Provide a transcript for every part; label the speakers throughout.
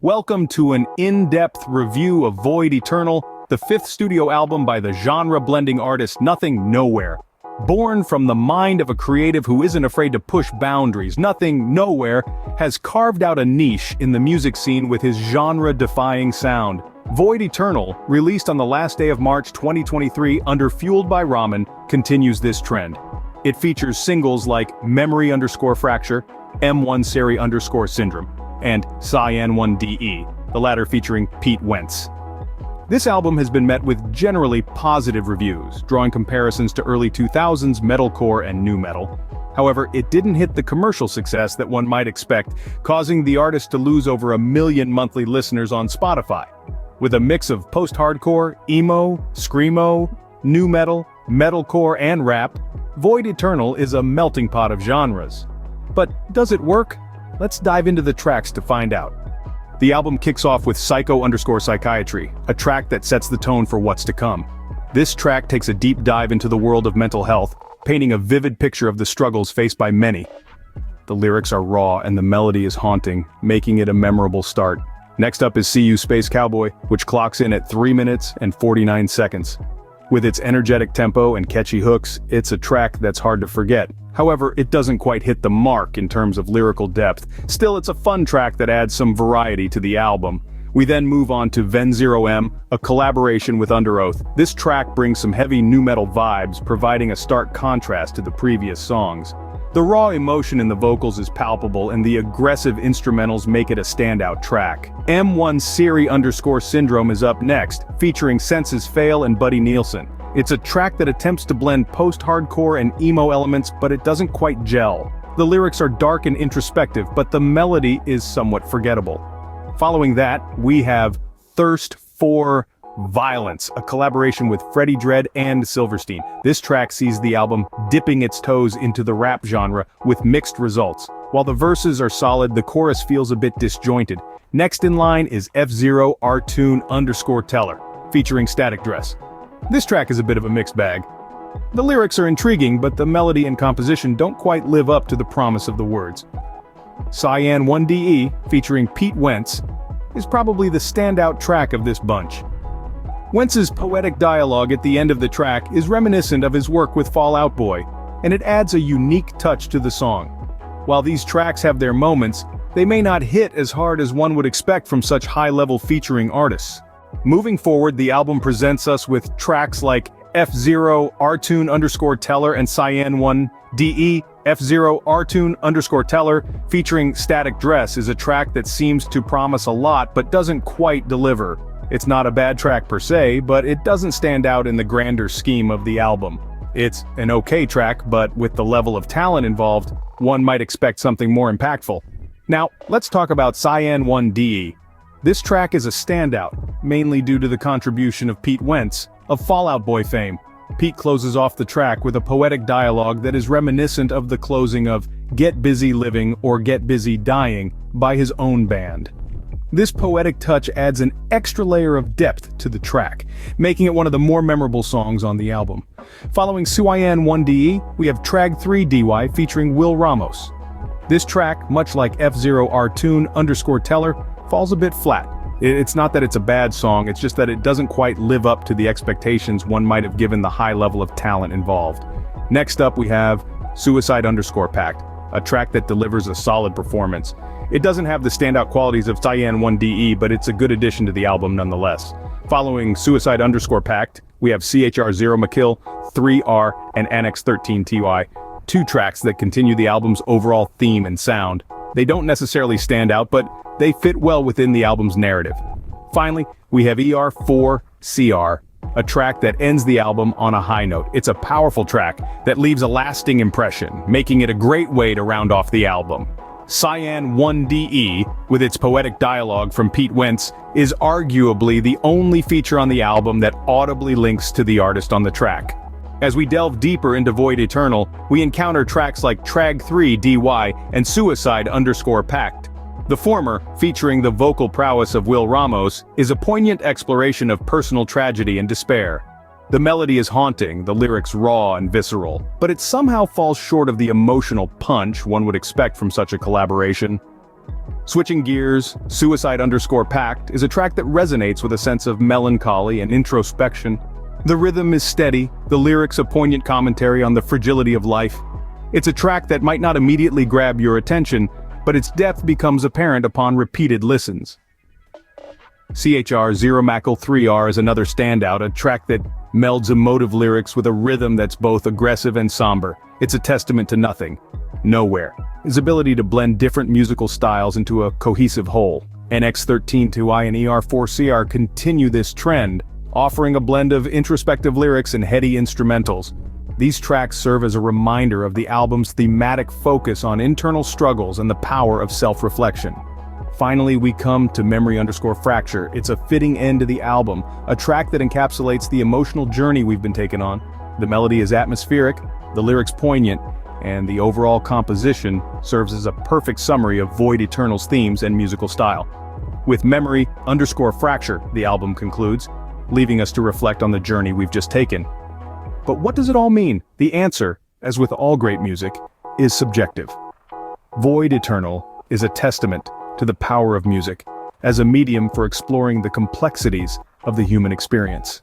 Speaker 1: Welcome to an in-depth review of Void Eternal, the fifth studio album by the genre-blending artist Nothing Nowhere. Born from the mind of a creative who isn't afraid to push boundaries, Nothing Nowhere has carved out a niche in the music scene with his genre-defying sound. Void Eternal, released on the last day of March 2023 under Fueled by Ramen, continues this trend. It features singles like Memory_Fracture, M1 Seri_Syndrome, and Cyan1DE, the latter featuring Pete Wentz. This album has been met with generally positive reviews, drawing comparisons to early 2000s metalcore and nu metal. However, it didn't hit the commercial success that one might expect, causing the artist to lose over 1 million monthly listeners on Spotify. With a mix of post-hardcore, emo, screamo, nu metal, metalcore, and rap, Void Eternal is a melting pot of genres. But does it work? Let's dive into the tracks to find out. The album kicks off with Psycho_Psychiatry, a track that sets the tone for what's to come. This track takes a deep dive into the world of mental health, painting a vivid picture of the struggles faced by many. The lyrics are raw and the melody is haunting, making it a memorable start. Next up is See You Space Cowboy, which clocks in at 3 minutes and 49 seconds. With its energetic tempo and catchy hooks, it's a track that's hard to forget. However, it doesn't quite hit the mark in terms of lyrical depth. Still, it's a fun track that adds some variety to the album. We then move on to Ven0M, a collaboration with Underoath. This track brings some heavy nu metal vibes, providing a stark contrast to the previous songs. The raw emotion in the vocals is palpable and the aggressive instrumentals make it a standout track. M1 Seri_Syndrome is up next, featuring Senses Fail and Buddy Nielsen. It's a track that attempts to blend post-hardcore and emo elements, but it doesn't quite gel. The lyrics are dark and introspective, but the melody is somewhat forgettable. Following that, we have Thirst for Violence, a collaboration with Freddie Dredd and Silverstein. This track sees the album dipping its toes into the rap genre with mixed results. While the verses are solid, the chorus feels a bit disjointed. Next in line is F0 Artoon_Teller, featuring Static Dress. This track is a bit of a mixed bag. The lyrics are intriguing, but the melody and composition don't quite live up to the promise of the words. Cyan1DE, featuring Pete Wentz, is probably the standout track of this bunch. Wentz's poetic dialogue at the end of the track is reminiscent of his work with Fall Out Boy, and it adds a unique touch to the song. While these tracks have their moments, they may not hit as hard as one would expect from such high-level featuring artists. Moving forward, the album presents us with tracks like F0 Artoon_Teller and Cyan1DE. F0 Artoon_Teller, featuring Static Dress, is a track that seems to promise a lot but doesn't quite deliver. It's not a bad track per se, but it doesn't stand out in the grander scheme of the album. It's an okay track, but with the level of talent involved, one might expect something more impactful. Now, let's talk about Cyan1DE. This track is a standout, mainly due to the contribution of Pete Wentz, of Fall Out Boy fame. Pete closes off the track with a poetic dialogue that is reminiscent of the closing of Get Busy Living or Get Busy Dying by his own band. This poetic touch adds an extra layer of depth to the track, making it one of the more memorable songs on the album. Following Cyan1DE, we have Trag 3 DY featuring Will Ramos. This track, much like F0 Artoon_Teller, falls a bit flat. It's not that it's a bad song, it's just that it doesn't quite live up to the expectations one might have given the high level of talent involved. Next up we have Suicide_Pact, a track that delivers a solid performance. It doesn't have the standout qualities of Cyan1DE, but it's a good addition to the album nonetheless. Following Suicide_Pact, we have CHR0 McKill, 3R, and Annex 13 TY, two tracks that continue the album's overall theme and sound. They don't necessarily stand out, but they fit well within the album's narrative. Finally, we have ER4CR, a track that ends the album on a high note. It's a powerful track that leaves a lasting impression, making it a great way to round off the album. Cyan1DE, with its poetic dialogue from Pete Wentz, is arguably the only feature on the album that audibly links to the artist on the track. As we delve deeper into Void Eternal, we encounter tracks like Trag 3 DY and Suicide_Pact. The former, featuring the vocal prowess of Will Ramos, is a poignant exploration of personal tragedy and despair. The melody is haunting, the lyrics raw and visceral, but it somehow falls short of the emotional punch one would expect from such a collaboration. Switching gears, Suicide_Pact is a track that resonates with a sense of melancholy and introspection. The rhythm is steady, the lyrics a poignant commentary on the fragility of life. It's a track that might not immediately grab your attention, but its depth becomes apparent upon repeated listens. CHR 0 Mackle 3R is another standout, a track that melds emotive lyrics with a rhythm that's both aggressive and somber. It's a testament to Nothing, Nowhere, his ability to blend different musical styles into a cohesive whole. NX13-2I and ER4CR continue this trend, offering a blend of introspective lyrics and heady instrumentals. These tracks serve as a reminder of the album's thematic focus on internal struggles and the power of self-reflection. Finally, we come to Memory_Fracture. It's a fitting end to the album, a track that encapsulates the emotional journey we've been taken on. The melody is atmospheric, the lyrics poignant, and the overall composition serves as a perfect summary of Void Eternal's themes and musical style. With Memory_Fracture, the album concludes, leaving us to reflect on the journey we've just taken. But what does it all mean? The answer, as with all great music, is subjective. Void Eternal is a testament to the power of music as a medium for exploring the complexities of the human experience.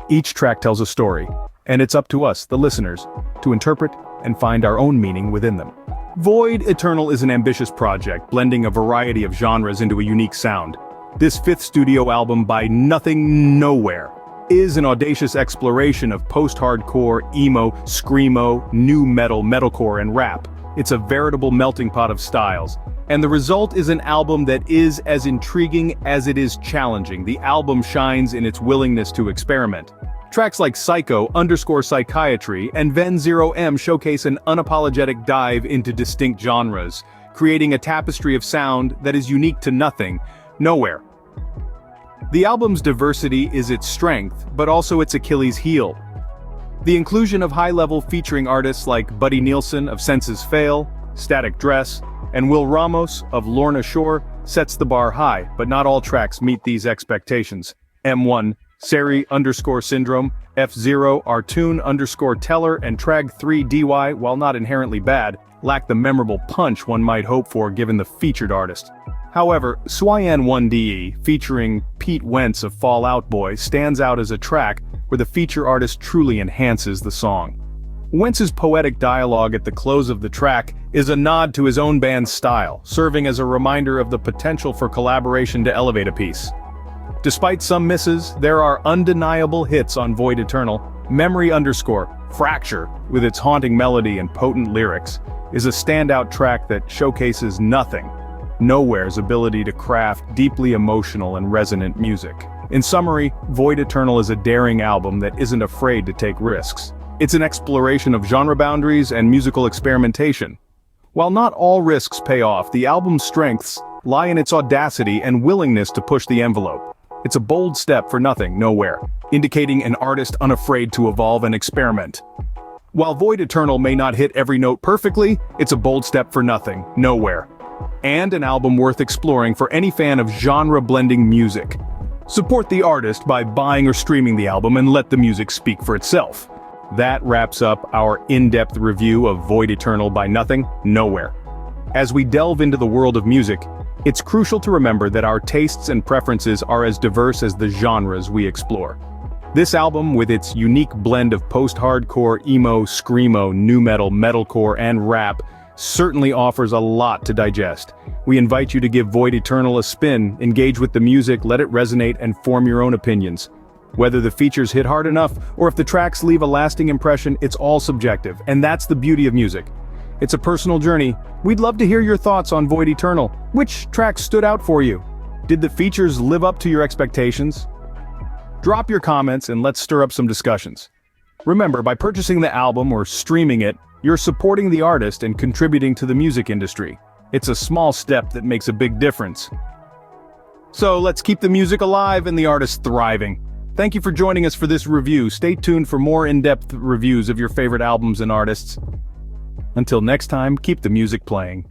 Speaker 1: Each track tells a story, and it's up to us, the listeners, to interpret and find our own meaning within them. Void Eternal is an ambitious project, blending a variety of genres into a unique sound. This fifth studio album by Nothing Nowhere is an audacious exploration of post-hardcore, emo, screamo, nu metal, metalcore, and rap. It's a veritable melting pot of styles. And the result is an album that is as intriguing as it is challenging. The album shines in its willingness to experiment. Tracks like Psycho_Psychiatry and Ven 0M showcase an unapologetic dive into distinct genres, creating a tapestry of sound that is unique to Nothing Nowhere. The album's diversity is its strength, but also its Achilles heel. The inclusion of high-level featuring artists like Buddy Nielsen of Senses Fail, Static Dress, and Will Ramos of Lorna Shore sets the bar high, but not all tracks meet these expectations. M1, Seri_Syndrome, F0, Artoon_Teller, and Trag3 DY, while not inherently bad, lack the memorable punch one might hope for given the featured artist. However, Swayan 1DE, featuring Pete Wentz of Fall Out Boy, stands out as a track where the feature artist truly enhances the song. Wentz's poetic dialogue at the close of the track is a nod to his own band's style, serving as a reminder of the potential for collaboration to elevate a piece. Despite some misses, there are undeniable hits on Void Eternal. Memory_Fracture, with its haunting melody and potent lyrics, is a standout track that showcases Nothing Nowhere's ability to craft deeply emotional and resonant music. In summary, Void Eternal is a daring album that isn't afraid to take risks. It's an exploration of genre boundaries and musical experimentation. While not all risks pay off, the album's strengths lie in its audacity and willingness to push the envelope. It's a bold step for Nothing Nowhere, indicating an artist unafraid to evolve and experiment. While Void Eternal may not hit every note perfectly, it's a bold step for Nothing Nowhere, and an album worth exploring for any fan of genre-blending music. Support the artist by buying or streaming the album and let the music speak for itself. That wraps up our in-depth review of Void Eternal by Nothing Nowhere. As we delve into the world of music, it's crucial to remember that our tastes and preferences are as diverse as the genres we explore. This album, with its unique blend of post-hardcore, emo, screamo, nu metal, metalcore, and rap, certainly offers a lot to digest. We invite you to give Void Eternal a spin, engage with the music, let it resonate, and form your own opinions. Whether the features hit hard enough, or if the tracks leave a lasting impression, it's all subjective, and that's the beauty of music. It's a personal journey. We'd love to hear your thoughts on Void Eternal. Which tracks stood out for you? Did the features live up to your expectations? Drop your comments and let's stir up some discussions. Remember, by purchasing the album or streaming it, you're supporting the artist and contributing to the music industry. It's a small step that makes a big difference. So let's keep the music alive and the artist thriving. Thank you for joining us for this review. Stay tuned for more in-depth reviews of your favorite albums and artists. Until next time, keep the music playing.